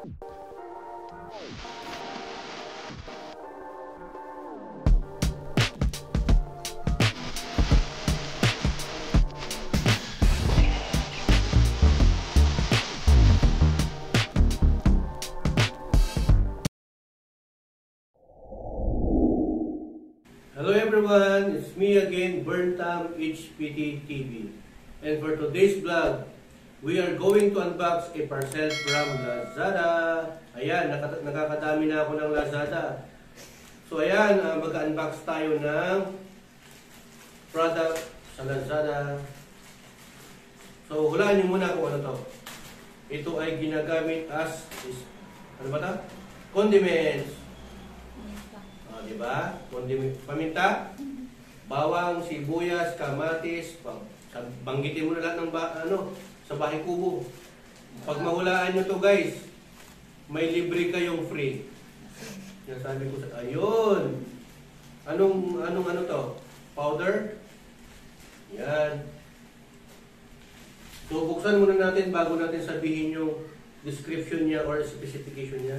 Hello everyone, it's me again, Burntam HPT TV. And for today's vlog, we are going to unbox a parcel from Lazada. Ayan, nakakadami na ako ng Lazada. So ayan, mag-unbox tayo ng product sa Lazada. So hulaan niyo muna kung ano to. Ito ay ginagamit as, ano ba ito? Condiments. Diba? Paminta, bawang, sibuyas, kamatis, banggitin mo na lahat ng sa bahay kubo. Pag mahulaan nyo to guys, may libre kayong free. Yan sabi ko sa, ayun. Anong to? Powder? Yan. So buksan muna natin bago natin sabihin yung description niya or specification niya.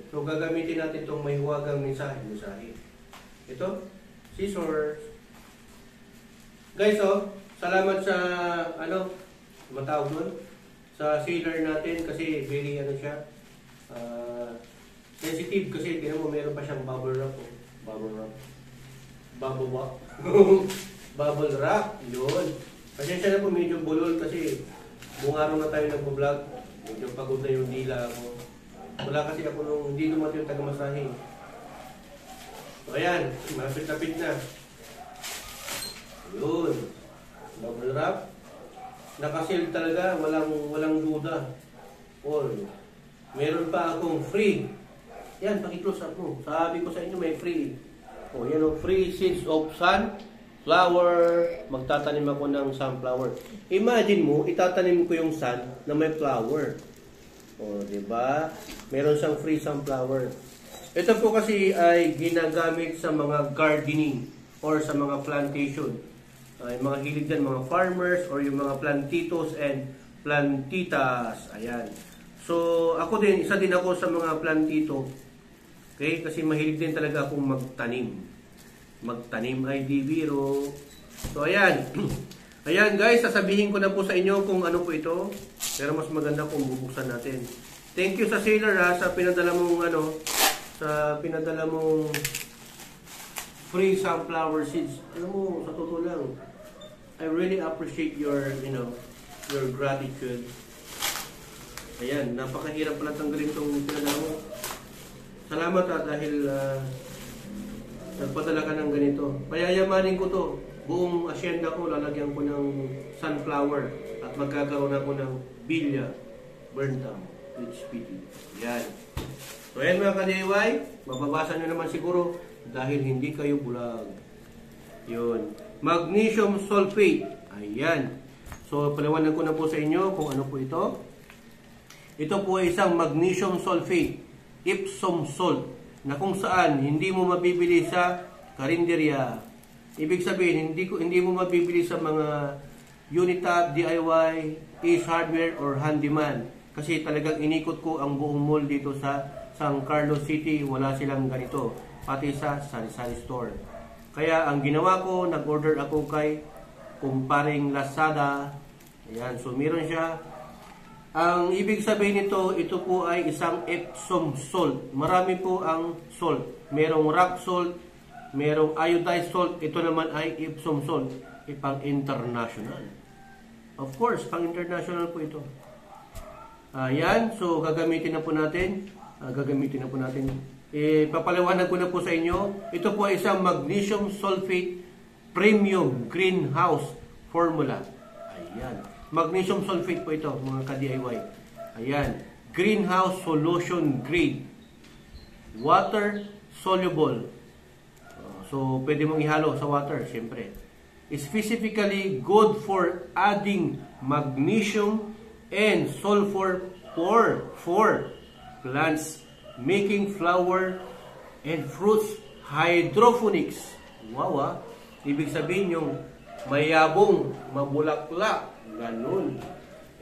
So gagamitin natin itong may huwagang mensahe. Ito, scissors. Guys, salamat sa matawag doon sa sealer natin kasi very siya sensitive kasi tingnan mo meron pa siyang bubble wrap. Bubble wrap, yun. Pasensya na po, medyo bulol kasi buong araw na tayo nagpo-vlog. Medyo pagod na yung dila ko. Wala kasi ako nung hindi dumating yung taga-masahe. So ayan, malapit-lapit na. Yun. Bubble wrap. Nakasil talaga, walang duda. Or, meron pa akong free. Yan, paki-close up mo. Sabi ko sa inyo may free. O yan o, free seeds of sunflower. Magtatanim ako ng sunflower. Imagine mo, itatanim ko yung sun na may flower. O, diba? Meron siyang free sunflower. Ito po kasi ay ginagamit sa mga gardening or sa mga plantation. Mga hilig dyan, mga farmers or yung mga plantitos and plantitas. Ayan. So, ako din, isa din ako sa mga plantito. Okay? Kasi mahilig din talaga akong magtanim. Magtanim ay di biro. So, ayan. Ayan guys, sasabihin ko na po sa inyo kung ano po ito. Pero mas maganda kung bubuksan natin. Thank you sa seller sa pinadala mong free sunflower seeds. Alam mo, sa totoo lang, I really appreciate your gratitude. Ayan, napakahirap pala tanggalin itong pinadala mo. Salamat dahil nagpadala ka ng ganito. Payayamanin ko to. Buong asyenda ko, lalagyan ko ng sunflower at magkakaroon ako ng Bilya Burntam HPT. Yan. So yan mga ka-DIY, mababasa nyo naman siguro dahil hindi kayo bulag. Yun. Magnesium sulfate. Ayan. So paliwanag ko na po sa inyo kung ano po ito. Ito po ay isang magnesium sulfate, Epsom salt, na kung saan hindi mo mabibili sa karinderya. Ibig sabihin, hindi mo mabibili sa mga Unitab, DIY, Ace Hardware, or Handyman. Kasi talagang inikot ko ang buong mall dito sa San Carlos City. Wala silang ganito. Pati sa sari-sari store. Kaya ang ginawa ko, nag-order ako kay kumparing Lazada. Ayan, so meron siya. Ang ibig sabihin nito, ito po ay isang Epsom salt. Marami po ang salt. Merong rock salt, merong iodized salt. Ito naman ay Epsom salt. Pang international. Of course, pang international po ito. Ayan, so gagamitin na po natin. Papaliwanag ko na po sa inyo. Ito po ay isang magnesium sulfate premium greenhouse formula. Ayan. Magnesium sulfate po ito, mga ka-DIY. Ayan. Greenhouse solution grade. Water soluble. So, pwede mong ihalo sa water, siyempre. Specifically good for adding magnesium and sulfur for plants making flower and fruits hydroponics. Wow, ibig sabihin yung mayabong, mabulaklak, ganun.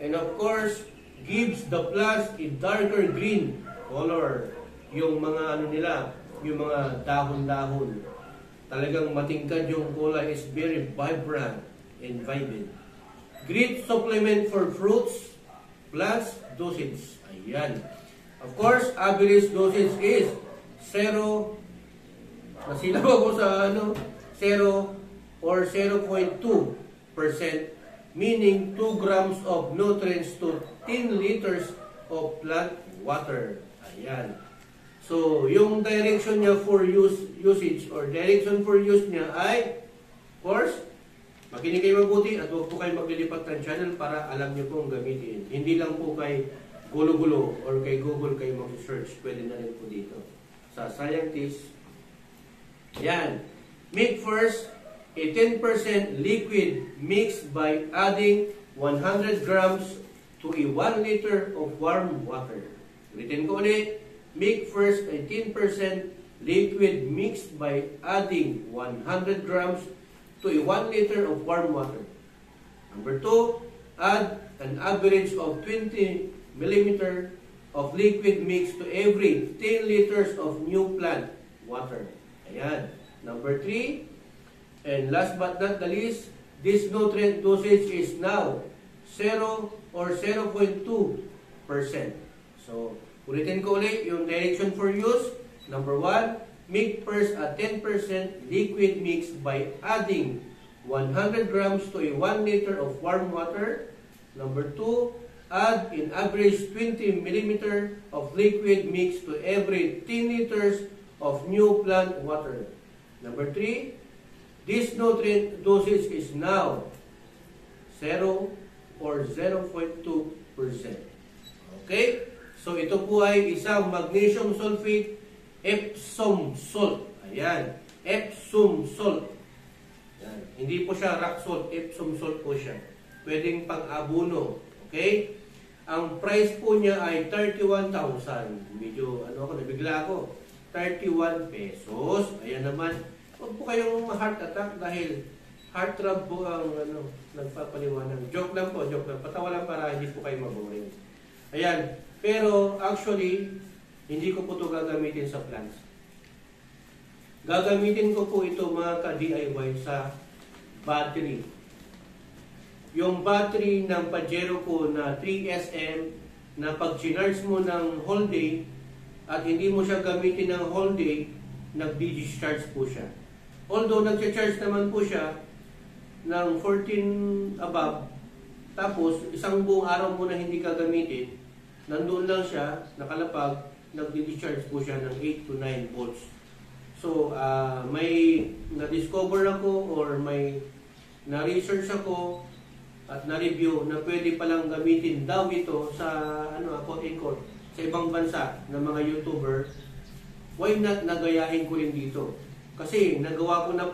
And of course, gives the plants a darker green color. Yung mga ano nila, yung mga dahon-dahon. Talagang matingkad yung kulay, is very vibrant and vibrant. Great supplement for fruits, plants, dosage. Ayan. Of course, average dosage is 0, nasilaw ako sa ano, 0 or 0.2%, meaning 2 grams of nutrients to 10 liters of plant water. Ayan. So, yung direction niya for usage or direction for use niya ay, of course, makinig kayo mabuti at huwag po kayo maglilipat ng channel para alam niyo pong gamitin. Hindi lang po kay gulo-gulo or kay Google kayo mag-search. Pwede na rin po dito. Sa scientist. Yan. Make first a 10% liquid mixed by adding 100 grams to a 1 liter of warm water. Ulitin ko ulit. Make first a 10% liquid mixed by adding 100 grams to a 1 liter of warm water. Number 2, add an average of 20 millimeter of liquid mix to every 10 liters of new plant water. Ayan. Number 3, and last but not the least, this nutrient dosage is now 0 or 0.2%. So, ulitin ko ulit yung direction for use. Number 1, make first a 10% liquid mix by adding 100 grams to a 1 liter of warm water. Number 2, add in average 20 millimeter of liquid mix to every 10 liters of new plant water. Number 3, this nutrient dosage is now 0 or 0.2%. Okay? So ito po ay isang magnesium sulfate Epsom salt. Ayan. Epsom salt. Ayan. Hindi po siya rock salt. Epsom salt po siya. Pwedeng pang-abono. Okay? Ang price po niya ay 31,000. Medyo, nabigla ako. 31 pesos. Ayan naman. Huwag po kayong heart attack dahil heart throb po ang nagpapaliwanag. Joke lang po. Joke lang. Patawa lang para hindi po kayo maboring. Ayan. Pero actually, hindi ko po ito gagamitin sa plants. Gagamitin ko po ito mga ka-DIY sa battery. Yung battery ng Pajero ko na 3SM na pag chinarge mo ng whole day at hindi mo siya gamitin ng whole day, nag-discharge po siya. Although nag-charge naman po siya ng 14 above, tapos isang buong araw mo na hindi ka gamitin, nandoon lang siya, nakalapag, nag-discharge po siya ng 8 to 9 volts. So, may na-discover ako or may na-research ako at na-review na pwede palang gamitin daw ito sa, quote-unquote, sa ibang bansa ng mga YouTuber. Why not nagayahin ko rin dito? Kasi nagawa ko na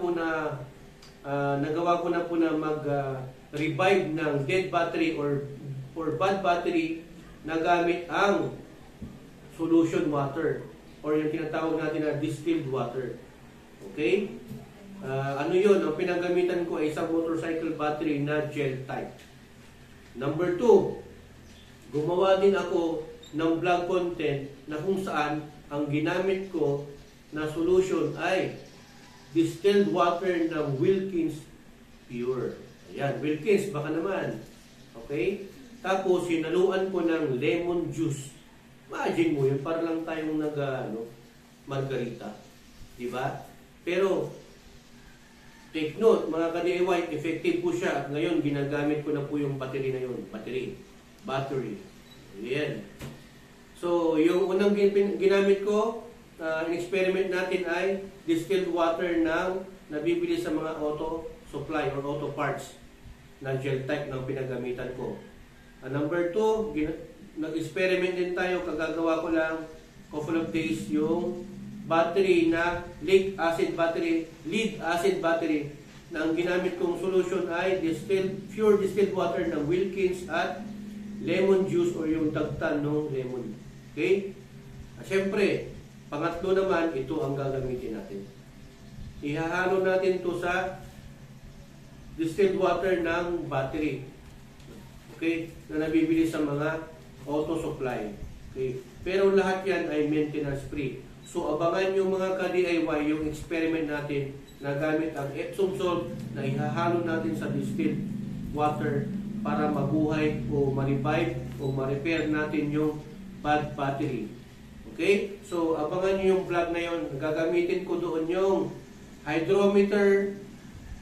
po na mag-revive ng dead battery or bad battery na gamit ang solution water or yung tinatawag natin na distilled water. Okay? Ano yun? Ang pinagamitan ko ay isang motorcycle battery na gel type. Number 2, gumawa din ako ng vlog content na kung saan ang ginamit ko na solution ay distilled water ng Wilkins Pure. Ayan, Wilkins, baka naman. Okay? Tapos, hinaluan ko ng lemon juice. Imagine mo yun, para lang tayong margarita. Diba? Pero, take note, mga ka-DIY, effective po siya. At ngayon, ginagamit ko na po yung battery na yun. Battery. Ayan. So, yung unang ginamit ko, in-experiment natin ay distilled water na nabibili sa mga auto supply or auto parts na gel type ng pinagamitan ko. Number 2, nag-experiment din tayo, kagagawa ko lang couple of days yung battery na lead acid battery na ang ginamit kong solution ay pure distilled water ng Wilkins at lemon juice or yung dagtan ng lemon. Okay? Siyempre, pangatlo naman, ito ang gagamitin natin. Ihahalo natin ito sa distilled water ng battery. Okay? Na nabibili sa mga auto supply. Okay? Pero lahat yan ay maintenance free. So abangan nyo mga ka-DIY yung experiment natin na gamit ang Epsom salt na ihahalo natin sa distilled water para mabuhay o ma-revive o ma-repair natin yung bad battery. Okay? So abangan nyo yung vlog na yun. Gagamitin ko doon yung hydrometer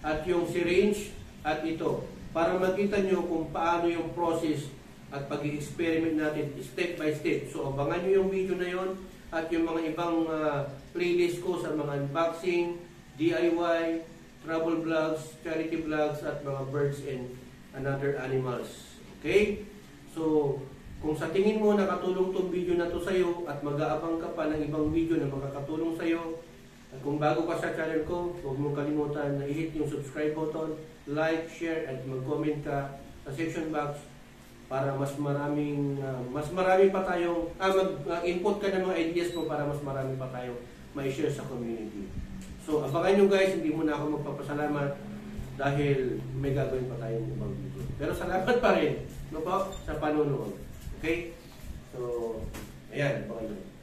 at yung syringe at ito para makita nyo kung paano yung process at pag-experiment natin step by step. So abangan nyo yung video na yon at yung mga ibang playlist ko sa mga unboxing, DIY, travel vlogs, charity vlogs at mga birds and another animals. Okay? So kung sa tingin mo nakatulong tong video na to sa'yo at mag-aabang ka pa ng ibang video na makakatulong sa'yo, at kung bago ka sa channel ko, huwag mong kalimutan na i-hit yung subscribe button, like, share, at mag-comment ka sa section box para mas marami pa tayong mag-input ka ng mga ideas mo para mas marami pa tayong ma-share sa community. So abangan nyo guys, hindi mo na ako magpapasalamat dahil may gagawin pa tayong ibang video. Pero salamat pa rin, no po, sa panonood. Okay? So, ayan, abangan nyo.